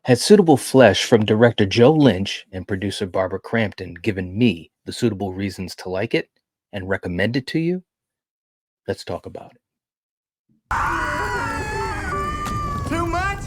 Had Suitable Flesh from director Joe Lynch and producer Barbara Crampton given me the suitable reasons to like it and recommend it to you? Let's talk about it. Too much?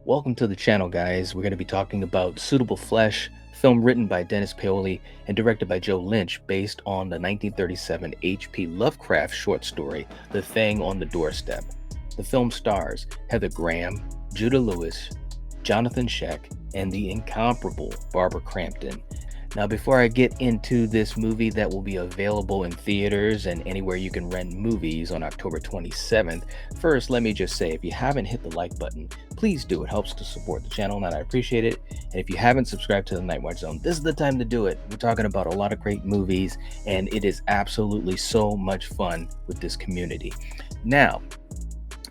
Welcome to the channel, guys. We're going to be talking about Suitable Flesh, film written by Dennis Paoli and directed by Joe Lynch, based on the 1937 H.P. Lovecraft short story, The Thing on the Doorstep. The film stars Heather Graham, Judah Lewis, Jonathan Sheck, and the incomparable Barbara Crampton. Now, before I get into this movie that will be available in theaters and anywhere you can rent movies on October 27th, first, let me just say, if you haven't hit the like button, please do. It helps to support the channel, and I appreciate it. And if you haven't subscribed to the Night Watch Zone, this is the time to do it. We're talking about a lot of great movies, and it is absolutely so much fun with this community. Now,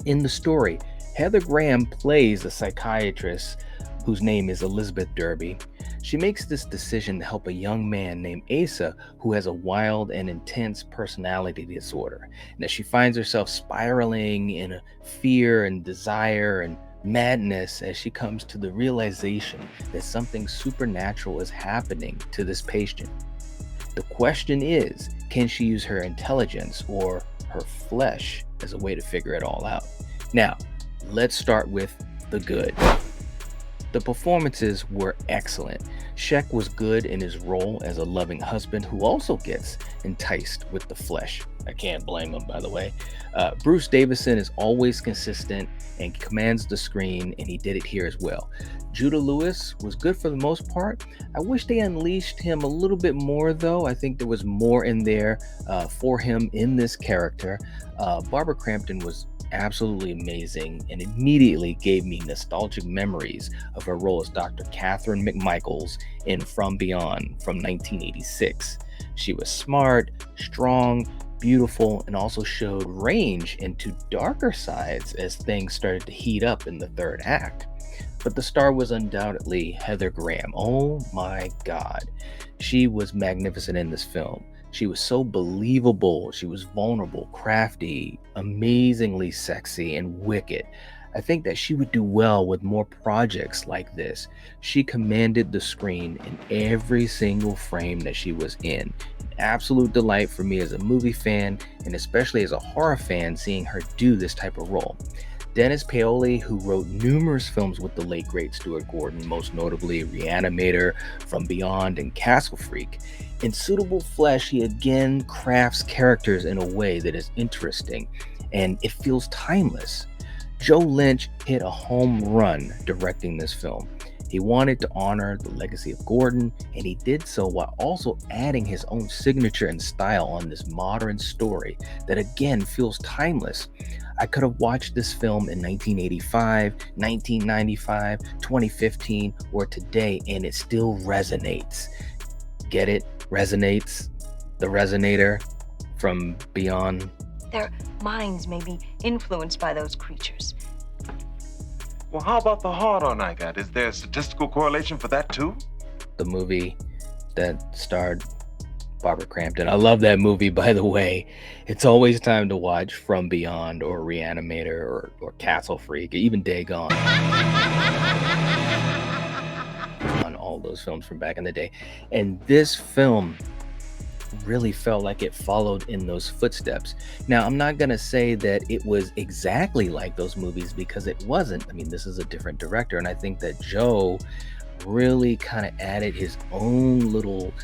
in the story, Heather Graham plays a psychiatrist whose name is Elizabeth Derby. She makes this decision to help a young man named Asa who has a wild and intense personality disorder, and that she finds herself spiraling in a fear and desire and madness as she comes to the realization that something supernatural is happening to this patient. The question is, can she use her intelligence or her flesh as a way to figure it all out? Now, let's start with the good. The performances were excellent. Sheck was good in his role as a loving husband who also gets enticed with the flesh. I can't blame him, by the way. Bruce Davison is always consistent and commands the screen, and he did it here as well. Judah Lewis was good for the most part. I wish they unleashed him a little bit more, though. I think there was more in there for him in this character. Barbara Crampton was absolutely amazing and immediately gave me nostalgic memories of her role as Dr. Catherine McMichaels in From Beyond from 1986. She was smart, strong, beautiful, and also showed range into darker sides as things started to heat up in the third act. But the star was undoubtedly Heather Graham. Oh my God. She was magnificent in this film. She was so believable. She was vulnerable, crafty, amazingly sexy, and wicked. I think that she would do well with more projects like this. She commanded the screen in every single frame that she was in. An absolute delight for me as a movie fan, and especially as a horror fan, seeing her do this type of role. Dennis Paoli, who wrote numerous films with the late great Stuart Gordon, most notably Reanimator, From Beyond, and Castle Freak. In Suitable Flesh, he again crafts characters in a way that is interesting, and it feels timeless. Joe Lynch hit a home run directing this film. He wanted to honor the legacy of Gordon, and he did so while also adding his own signature and style on this modern story that again feels timeless. I could have watched this film in 1985, 1995, 2015, or today, and it still resonates. Get it? Resonates? The resonator from Beyond? Their minds may be influenced by those creatures. Well, how about the hard-on I got? Is there a statistical correlation for that too? The movie that starred Barbara Crampton. I love that movie, by the way. It's always time to watch From Beyond or Reanimator or Castle Freak, even Dagon. On all those films from back in the day. And this film really felt like it followed in those footsteps. Now, I'm not going to say that it was exactly like those movies, because it wasn't. I mean, this is a different director, and I think that Joe really kind of added his own little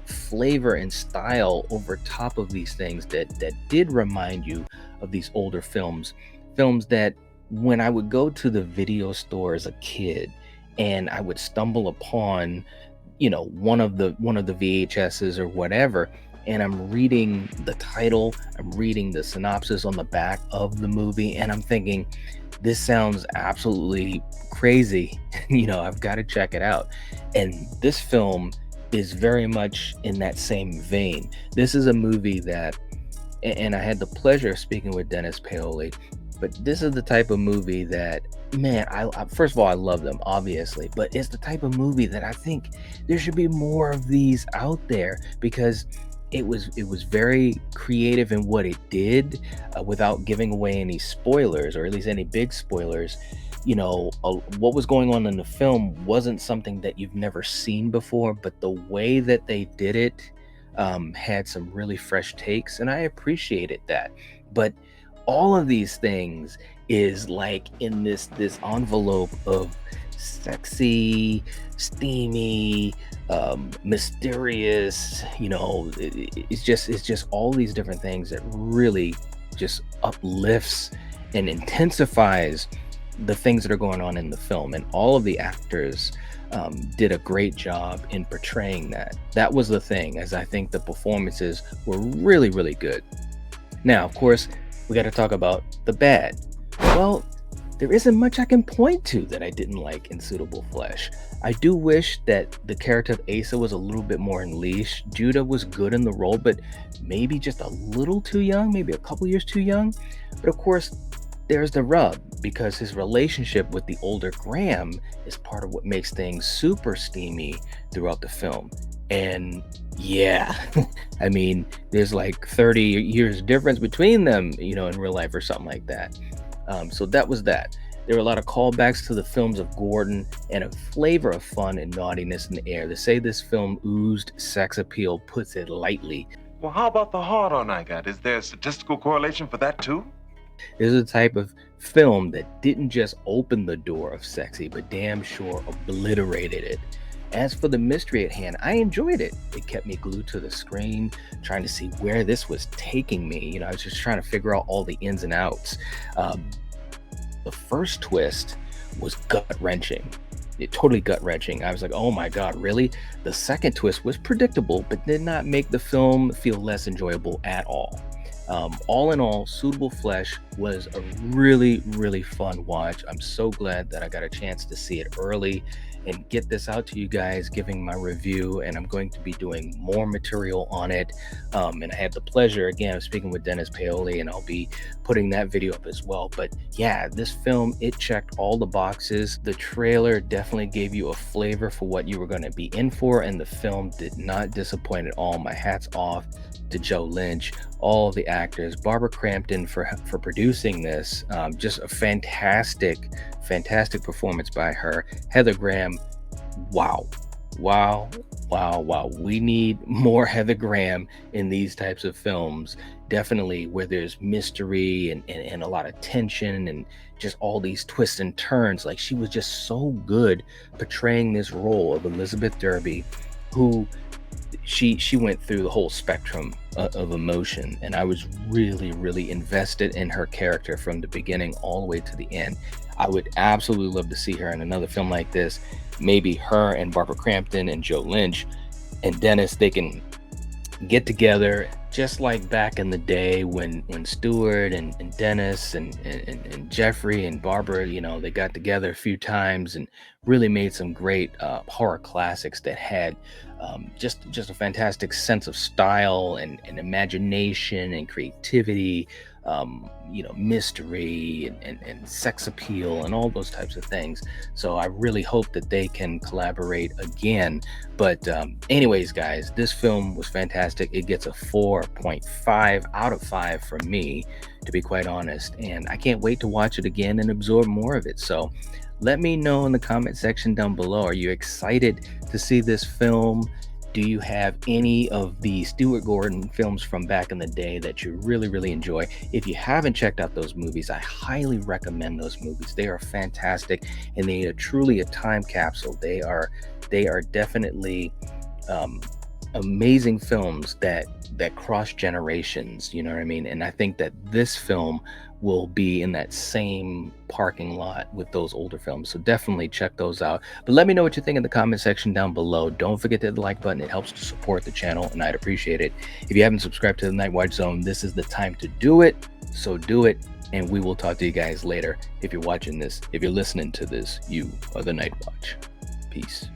flavor and style over top of these things that did remind you of these older films that when I would go to the video store as a kid and I would stumble upon one of the VHSs or whatever, and I'm reading the title, I'm reading the synopsis on the back of the movie, and I'm thinking, this sounds absolutely crazy. I've got to check it out. And this film is very much in that same vein. This is a movie that, and I had the pleasure of speaking with Dennis Paoli, but this is the type of movie that Man, I first of all, I love them, obviously, but it's the type of movie that I think there should be more of these out there because it was very creative in what it did, without giving away any spoilers or at least any big spoilers. What was going on in the film wasn't something that you've never seen before, but the way that they did it had some really fresh takes, and I appreciated that. But all of these things is like in this envelope of sexy, steamy, mysterious. It's just all these different things that really just uplifts and intensifies the things that are going on in the film, and all of the actors did a great job in portraying that. That was the thing, as I think the performances were really, really good. Now, of course, we got to talk about the bad. Well, there isn't much I can point to that I didn't like in Suitable Flesh. I do wish that the character of Asa was a little bit more unleashed. Judah was good in the role, but maybe just a little too young, maybe a couple years too young. But of course, there's the rub because his relationship with the older Graham is part of what makes things super steamy throughout the film. And yeah, I mean, there's like 30 years difference between them, in real life or something like that. So that was that. There were a lot of callbacks to the films of Gordon and a flavor of fun and naughtiness in the air. To say this film oozed sex appeal puts it lightly. Well, how about the hard-on I got? Is there a statistical correlation for that too? This is a type of film that didn't just open the door of sexy, but damn sure obliterated it. As for the mystery at hand, I enjoyed it. It kept me glued to the screen, trying to see where this was taking me. I was just trying to figure out all the ins and outs. The first twist was gut-wrenching. It totally gut-wrenching. I was like, oh my God, really? The second twist was predictable, but did not make the film feel less enjoyable at all. All in all, Suitable Flesh was a really, really fun watch. I'm so glad that I got a chance to see it early and get this out to you guys, giving my review, and I'm going to be doing more material on it. And I had the pleasure, again, of speaking with Dennis Paoli, and I'll be putting that video up as well. But yeah, this film, it checked all the boxes. The trailer definitely gave you a flavor for what you were going to be in for, and the film did not disappoint at all. My hat's off to Joe Lynch, all the actors, Barbara Crampton for producing this. Just a fantastic performance by her. Heather Graham, wow. We need more Heather Graham in these types of films. Definitely where there's mystery and a lot of tension and just all these twists and turns. Like, she was just so good portraying this role of Elizabeth Derby, who she went through the whole spectrum of emotion, and I was really, really invested in her character from the beginning all the way to the end. I would absolutely love to see her in another film like this. Maybe her and Barbara Crampton and Joe Lynch and Dennis, they can get together just like back in the day when Stewart and Dennis and Jeffrey and Barbara, they got together a few times and really made some great horror classics that had just a fantastic sense of style and imagination and creativity, mystery and sex appeal and all those types of things. So I really hope that they can collaborate again. But anyways, guys, this film was fantastic. It gets a 4.5 out of 5 from me, to be quite honest. And I can't wait to watch it again and absorb more of it. So let me know in the comment section down below. Are you excited to see this film? Do you have any of the Stuart Gordon films from back in the day that you really, really enjoy? If you haven't checked out those movies, I highly recommend those movies. They are fantastic, and they are truly a time capsule. They are definitely amazing films that cross generations, you know what I mean? And I think that this film will be in that same parking lot with those older films. So definitely check those out. But let me know what you think in the comment section down below. Don't forget to hit the like button. It helps to support the channel, and I'd appreciate it. If you haven't subscribed to the Night Watch Zone, this is the time to do it. So do it, and we will talk to you guys later. If you're watching this, if you're listening to this, you are the Night Watch. Peace.